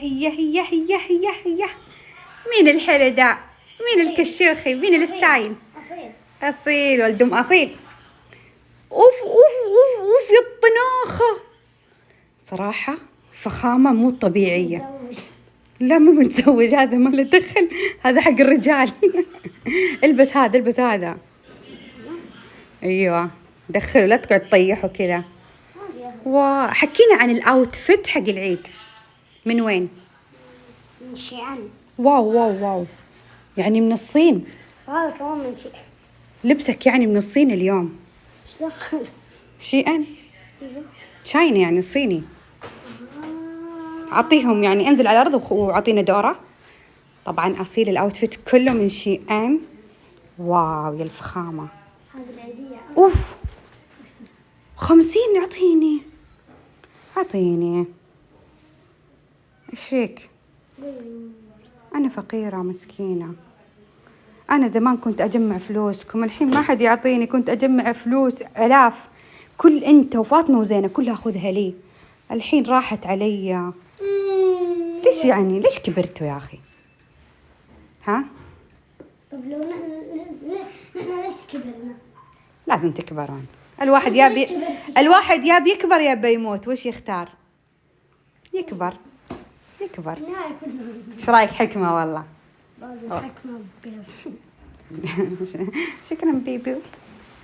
هي. مين الحلو ده؟ مين الكشوخي؟ مين الستايل؟ أصيل ولدم أصيل. أوف يا الطناخة، صراحة فخامة مو طبيعية. لا مو متزوج، هذا ما له دخل، هذا حق الرجال. البس هذا. ايوه دخله، لا تقعد تطيح وكذا. حكينا عن الاوتفيت حق العيد. من وين؟ من شيئان. واو يعني من الصين. هذا كمان من شيئان. لبسك يعني من الصين اليوم. ايش دخل؟ شيئان تشاينا يعني صيني. أعطيهم يعني، انزل على الأرض وعطينا دورة. طبعا أصيل الأوتفيت كله من شيئان. واو يا الفخامة. هذه العيدية. أوف 50. أعطيني. إيش فيك؟ أنا فقيرة مسكينة. أنا زمان كنت أجمع فلوسكم، الحين ما حد يعطيني. كنت أجمع فلوس آلاف، كل أنت وفاطمة وزينة كلها أخذها لي. الحين راحت علي. ليش يعني؟ ليش كبرتوا يا أخي؟ ها؟ طب لو نحن ليش كبرنا؟ لازم تكبرون. الواحد يابي يكبر يابي يموت. وش يختار؟ يكبر. ايش رايك؟ حكمة والله. بعد الحكمة بيض. شكرا بيبي.